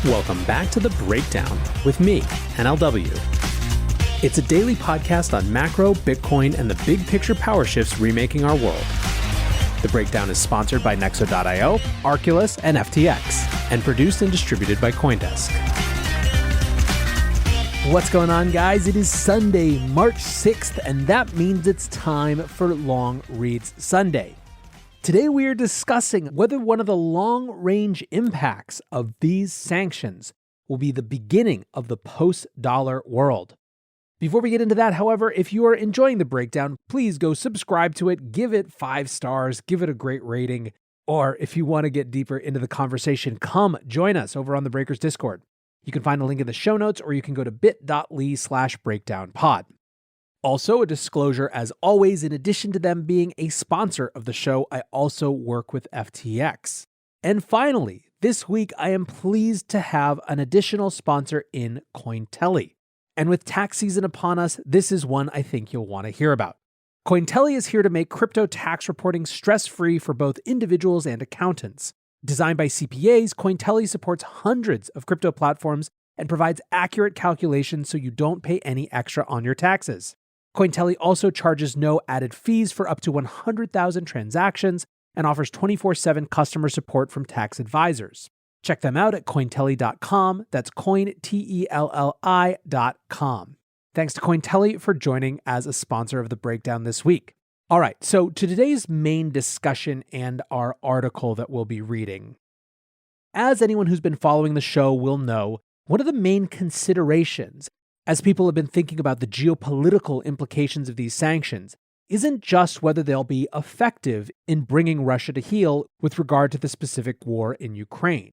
Welcome back to The Breakdown with me, NLW. It's a daily podcast on macro, Bitcoin, and the big picture power shifts remaking our world. The Breakdown is sponsored by Nexo.io, Arculus, and FTX, and produced and distributed by CoinDesk. What's going on, guys? It is Sunday, March 6th, and that means it's time for Long Reads Sunday. Today we are discussing whether one of the long-range impacts of these sanctions will be the beginning of the post-dollar world. Before we get into that, however, if you are enjoying The Breakdown, please go subscribe to it, give it 5 stars, give it a great rating, or if you want to get deeper into the conversation, come join us over on the Breakers Discord. You can find a link in the show notes, or you can go to bit.ly/breakdownpod. Also, a disclosure, as always, in addition to them being a sponsor of the show, I also work with FTX. And finally, this week I am pleased to have an additional sponsor in Cointelli. And with tax season upon us, this is one I think you'll want to hear about. Cointelli is here to make crypto tax reporting stress-free for both individuals and accountants. Designed by CPAs, Cointelli supports hundreds of crypto platforms and provides accurate calculations so you don't pay any extra on your taxes. Cointelli also charges no added fees for up to 100,000 transactions and offers 24/7 customer support from tax advisors. Check them out at Cointelli.com. That's Cointelli.com. Thanks to Cointelli for joining as a sponsor of The Breakdown this week. All right, so to today's main discussion and our article that we'll be reading. As anyone who's been following the show will know, one of the main considerations as people have been thinking about the geopolitical implications of these sanctions isn't just whether they'll be effective in bringing Russia to heel with regard to the specific war in Ukraine.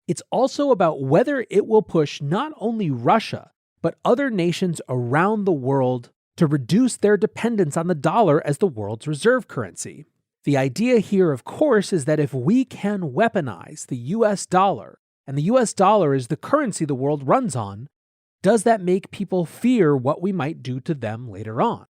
It's also about whether it will push not only Russia, but other nations around the world to reduce their dependence on the dollar as the world's reserve currency. The idea here, of course, is that if we can weaponize the US dollar, and the US dollar is the currency the world runs on, does that make people fear what we might do to them later on?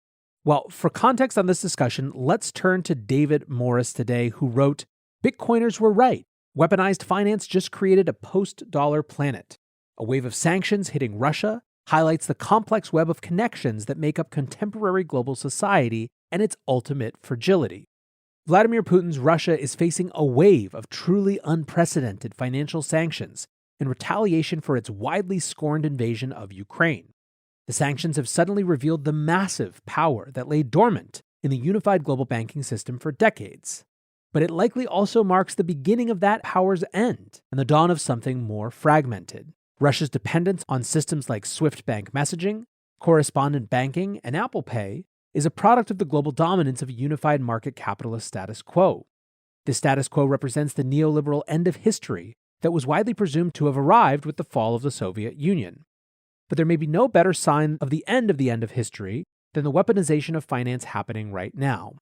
Well, for context on this discussion, let's turn to David Morris today, who wrote, "Bitcoiners were right. Weaponized finance just created a post-dollar planet. A wave of sanctions hitting Russia highlights the complex web of connections that make up contemporary global society and its ultimate fragility. Vladimir Putin's Russia is facing a wave of truly unprecedented financial sanctions in retaliation for its widely scorned invasion of Ukraine. The sanctions have suddenly revealed the massive power that lay dormant in the unified global banking system for decades. But it likely also marks the beginning of that power's end and the dawn of something more fragmented. Russia's dependence on systems like SWIFT bank messaging, correspondent banking, and Apple Pay is a product of the global dominance of a unified market capitalist status quo. This status quo represents the neoliberal end of history that was widely presumed to have arrived with the fall of the Soviet Union. But there may be no better sign of the end of history than the weaponization of finance happening right now.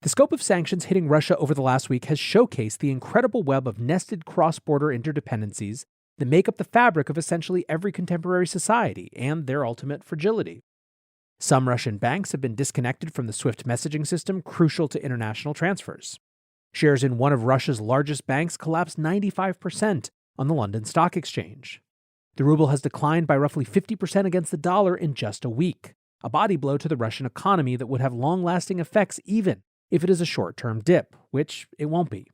The scope of sanctions hitting Russia over the last week has showcased the incredible web of nested cross-border interdependencies that make up the fabric of essentially every contemporary society and their ultimate fragility. Some Russian banks have been disconnected from the SWIFT messaging system crucial to international transfers. Shares in one of Russia's largest banks collapsed 95% on the London Stock Exchange. The ruble has declined by roughly 50% against the dollar in just a week, a body blow to the Russian economy that would have long-lasting effects even if it is a short-term dip, which it won't be.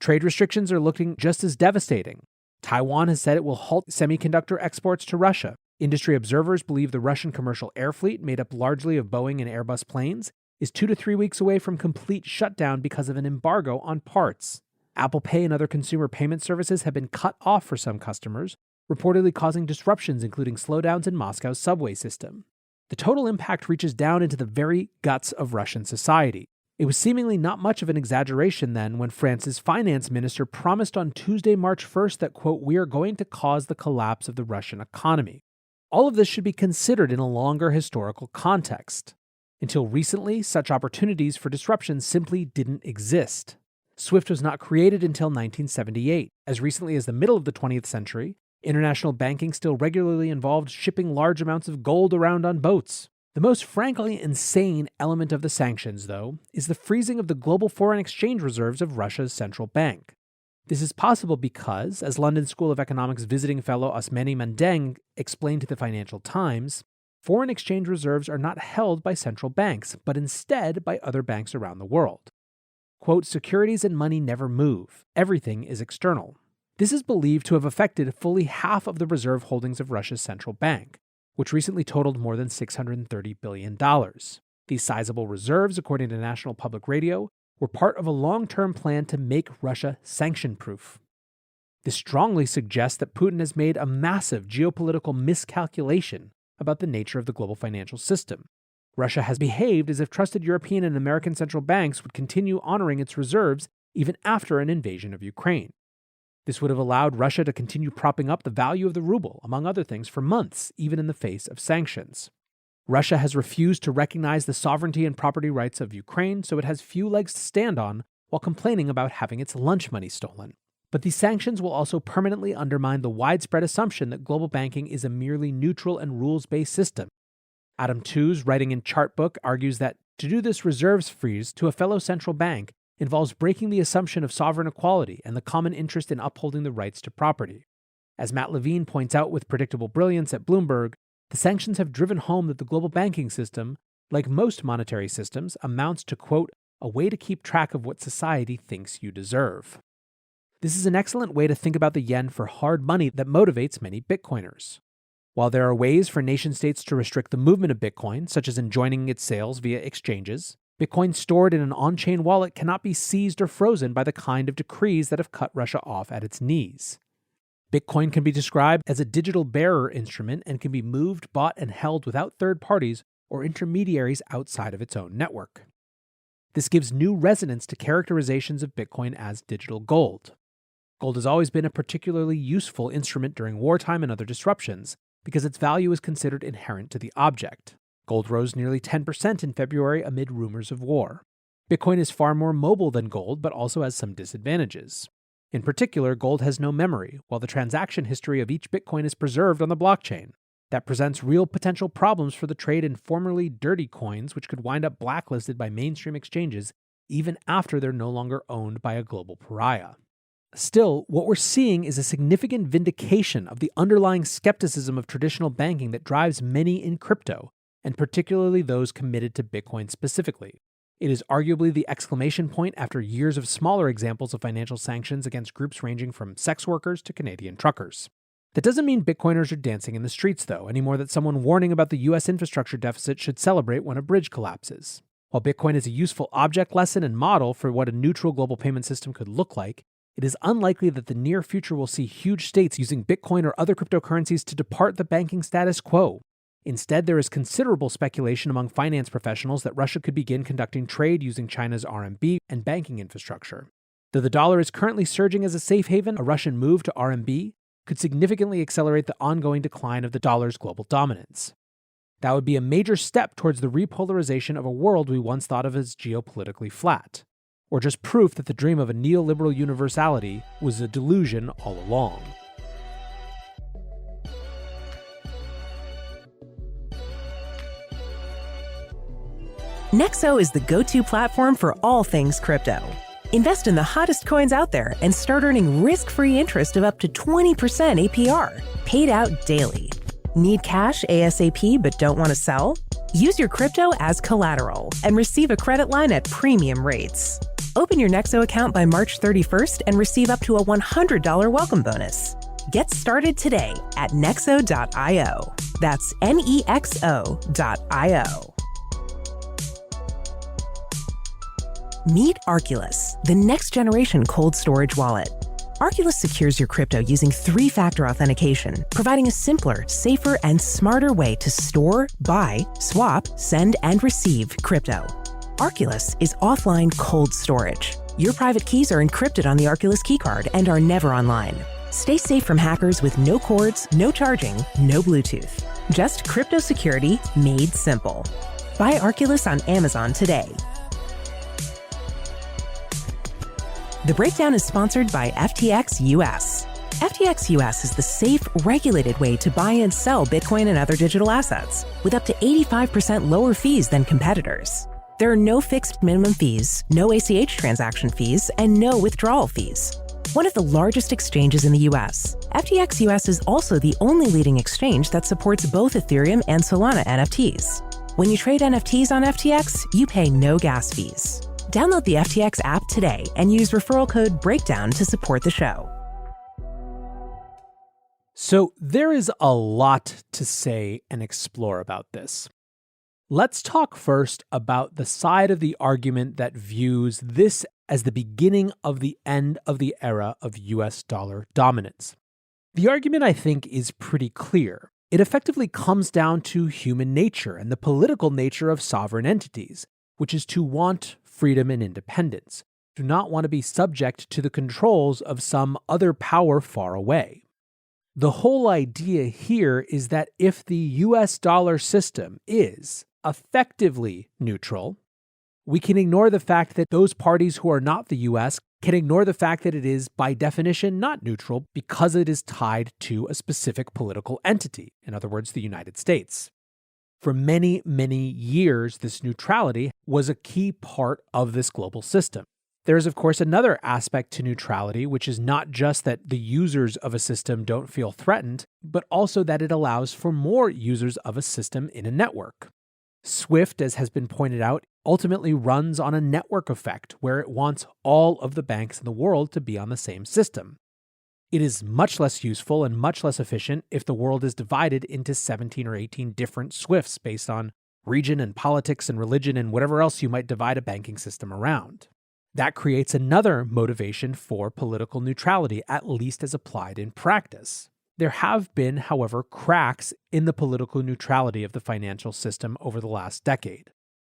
Trade restrictions are looking just as devastating. Taiwan has said it will halt semiconductor exports to Russia. Industry observers believe the Russian commercial air fleet, made up largely of Boeing and Airbus planes, is 2 to 3 weeks away from complete shutdown because of an embargo on parts. Apple Pay and other consumer payment services have been cut off for some customers, reportedly causing disruptions including slowdowns in Moscow's subway system. The total impact reaches down into the very guts of Russian society. It was seemingly not much of an exaggeration then when France's finance minister promised on Tuesday, March 1st that, quote, "we are going to cause the collapse of the Russian economy." All of this should be considered in a longer historical context. Until recently, such opportunities for disruption simply didn't exist. SWIFT was not created until 1978. As recently as the middle of the 20th century, international banking still regularly involved shipping large amounts of gold around on boats. The most frankly insane element of the sanctions, though, is the freezing of the global foreign exchange reserves of Russia's central bank. This is possible because, as London School of Economics visiting fellow Osmani Mandeng explained to the Financial Times, foreign exchange reserves are not held by central banks, but instead by other banks around the world. Quote, securities and money never move. Everything is external. This is believed to have affected fully half of the reserve holdings of Russia's central bank, which recently totaled more than $630 billion. These sizable reserves, according to National Public Radio, were part of a long-term plan to make Russia sanction-proof. This strongly suggests that Putin has made a massive geopolitical miscalculation about the nature of the global financial system. Russia has behaved as if trusted European and American central banks would continue honoring its reserves even after an invasion of Ukraine. This would have allowed Russia to continue propping up the value of the ruble, among other things, for months, even in the face of sanctions. Russia has refused to recognize the sovereignty and property rights of Ukraine, so it has few legs to stand on while complaining about having its lunch money stolen. But these sanctions will also permanently undermine the widespread assumption that global banking is a merely neutral and rules-based system. Adam Tooze, writing in Chartbook, argues that to do this reserves freeze to a fellow central bank involves breaking the assumption of sovereign equality and the common interest in upholding the rights to property. As Matt Levine points out with predictable brilliance at Bloomberg, the sanctions have driven home that the global banking system, like most monetary systems, amounts to, quote, a way to keep track of what society thinks you deserve. This is an excellent way to think about the yen for hard money that motivates many Bitcoiners. While there are ways for nation-states to restrict the movement of Bitcoin, such as enjoining its sales via exchanges, Bitcoin stored in an on-chain wallet cannot be seized or frozen by the kind of decrees that have cut Russia off at its knees. Bitcoin can be described as a digital bearer instrument and can be moved, bought, and held without third parties or intermediaries outside of its own network. This gives new resonance to characterizations of Bitcoin as digital gold. Gold has always been a particularly useful instrument during wartime and other disruptions because its value is considered inherent to the object. Gold rose nearly 10% in February amid rumors of war. Bitcoin is far more mobile than gold, but also has some disadvantages. In particular, gold has no memory, while the transaction history of each Bitcoin is preserved on the blockchain. That presents real potential problems for the trade in formerly dirty coins, which could wind up blacklisted by mainstream exchanges even after they're no longer owned by a global pariah. Still, what we're seeing is a significant vindication of the underlying skepticism of traditional banking that drives many in crypto, and particularly those committed to Bitcoin specifically. It is arguably the exclamation point after years of smaller examples of financial sanctions against groups ranging from sex workers to Canadian truckers. That doesn't mean Bitcoiners are dancing in the streets, though, any more than someone warning about the US infrastructure deficit should celebrate when a bridge collapses. While Bitcoin is a useful object lesson and model for what a neutral global payment system could look like, it is unlikely that the near future will see huge states using Bitcoin or other cryptocurrencies to depart the banking status quo. Instead, there is considerable speculation among finance professionals that Russia could begin conducting trade using China's RMB and banking infrastructure. Though the dollar is currently surging as a safe haven, a Russian move to RMB could significantly accelerate the ongoing decline of the dollar's global dominance. That would be a major step towards the repolarization of a world we once thought of as geopolitically flat, or just proof that the dream of a neoliberal universality was a delusion all along. Nexo is the go-to platform for all things crypto. Invest in the hottest coins out there and start earning risk-free interest of up to 20% APR, paid out daily. Need cash ASAP but don't want to sell? Use your crypto as collateral and receive a credit line at premium rates. Open your Nexo account by March 31st and receive up to a $100 welcome bonus. Get started today at nexo.io. That's nexo.io. Meet Arculus, the next generation cold storage wallet. Arculus secures your crypto using 3-factor authentication, providing a simpler, safer, and smarter way to store, buy, swap, send, and receive crypto. Arculus is offline cold storage. Your private keys are encrypted on the Arculus keycard and are never online. Stay safe from hackers with no cords, no charging, no Bluetooth. Just crypto security made simple. Buy Arculus on Amazon today. The breakdown is sponsored by FTX US. FTX US is the safe, regulated way to buy and sell Bitcoin and other digital assets, with up to 85% lower fees than competitors. There are no fixed minimum fees, no ACH transaction fees, and no withdrawal fees. one of the largest exchanges in the US. FTX US is also the only leading exchange that supports both Ethereum and Solana NFTs. When you trade NFTs on FTX, you pay no gas fees. Download the FTX app today and use referral code BREAKDOWN to support the show. So there is a lot to say and explore about this. Let's talk first about the side of the argument that views this as the beginning of the end of the era of US dollar dominance. The argument, I think, is pretty clear. It effectively comes down to human nature and the political nature of sovereign entities, which is to want freedom and independence, do not want to be subject to the controls of some other power far away. The whole idea here is that if the US dollar system is effectively neutral, we can ignore the fact that those parties who are not the US can ignore the fact that it is, by definition, not neutral because it is tied to a specific political entity, in other words, the United States. For many, many years, this neutrality was a key part of this global system. There is, of course, another aspect to neutrality, which is not just that the users of a system don't feel threatened, but also that it allows for more users of a system in a network. SWIFT, as has been pointed out, ultimately runs on a network effect where it wants all of the banks in the world to be on the same system. It is much less useful and much less efficient if the world is divided into 17 or 18 different SWIFTs based on region and politics and religion and whatever else you might divide a banking system around. That creates another motivation for political neutrality, at least as applied in practice. There have been, however, cracks in the political neutrality of the financial system over the last decade.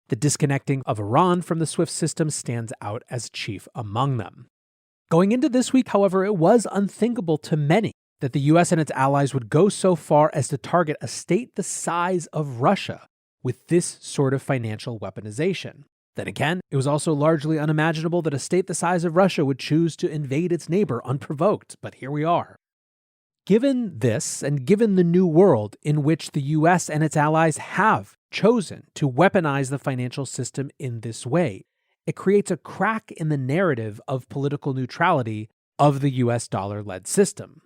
The disconnecting of Iran from the SWIFT system stands out as chief among them. Going into this week, however, it was unthinkable to many that the US and its allies would go so far as to target a state the size of Russia with this sort of financial weaponization. Then again, it was also largely unimaginable that a state the size of Russia would choose to invade its neighbor unprovoked, but here we are. Given this, and given the new world in which the US and its allies have chosen to weaponize the financial system in this way, it creates a crack in the narrative of political neutrality of the US dollar-led system.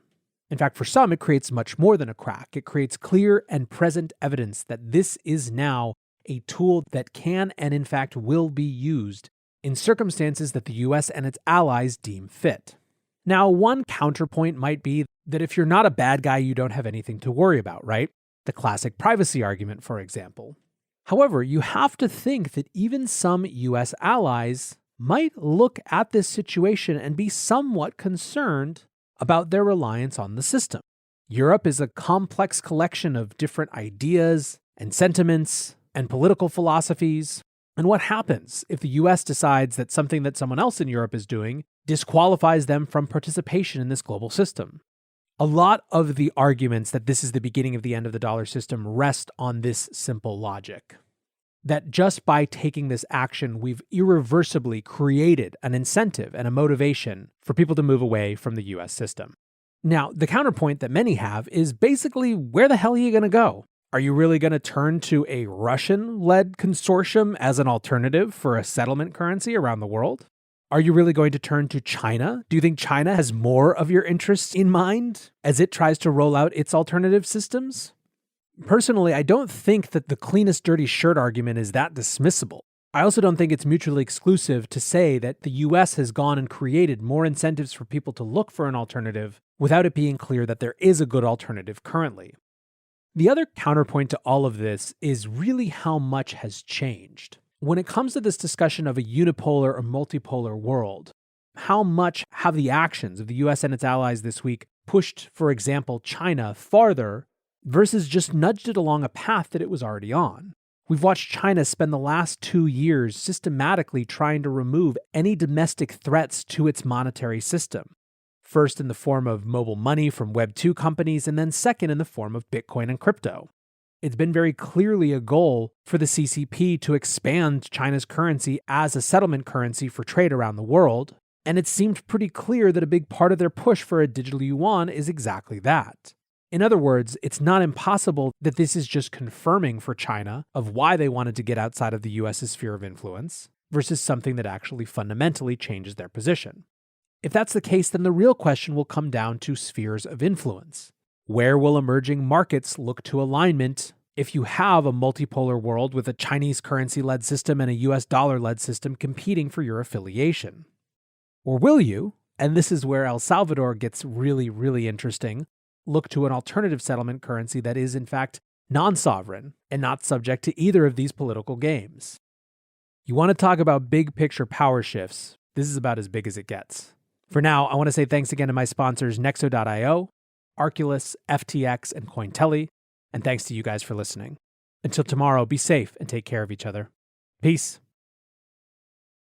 In fact, for some, it creates much more than a crack. It creates clear and present evidence that this is now a tool that can and in fact will be used in circumstances that the US and its allies deem fit. Now, one counterpoint might be that if you're not a bad guy, you don't have anything to worry about, right? The classic privacy argument, for example. However, you have to think that even some US allies might look at this situation and be somewhat concerned about their reliance on the system. Europe is a complex collection of different ideas and sentiments and political philosophies. And what happens if the US decides that something that someone else in Europe is doing disqualifies them from participation in this global system? A lot of the arguments that this is the beginning of the end of the dollar system rest on this simple logic. That just by taking this action, we've irreversibly created an incentive and a motivation for people to move away from the US system. Now, the counterpoint that many have is basically, where the hell are you going to go? Are you really going to turn to a Russian-led consortium as an alternative for a settlement currency around the world? Are you really going to turn to China? Do you think China has more of your interests in mind as it tries to roll out its alternative systems? Personally, I don't think that the cleanest dirty shirt argument is that dismissible. I also don't think it's mutually exclusive to say that the US has gone and created more incentives for people to look for an alternative without it being clear that there is a good alternative currently. The other counterpoint to all of this is really how much has changed. When it comes to this discussion of a unipolar or multipolar world, how much have the actions of the US and its allies this week pushed, for example, China farther versus just nudged it along a path that it was already on? We've watched China spend the last 2 years systematically trying to remove any domestic threats to its monetary system. First in the form of mobile money from Web 2 companies, and then second in the form of Bitcoin and crypto. It's been very clearly a goal for the CCP to expand China's currency as a settlement currency for trade around the world, and it seemed pretty clear that a big part of their push for a digital yuan is exactly that. In other words, it's not impossible that this is just confirming for China of why they wanted to get outside of the US's sphere of influence versus something that actually fundamentally changes their position. If that's the case, then the real question will come down to spheres of influence. Where will emerging markets look to alignment if you have a multipolar world with a Chinese currency-led system and a US dollar-led system competing for your affiliation? Or will you, and this is where El Salvador gets really, really interesting, look to an alternative settlement currency that is in fact non-sovereign and not subject to either of these political games? You want to talk about big picture power shifts, this is about as big as it gets. For now, I want to say thanks again to my sponsors Nexo.io, Arculus, FTX, and Cointelli, and thanks to you guys for listening. Until tomorrow, be safe and take care of each other. Peace.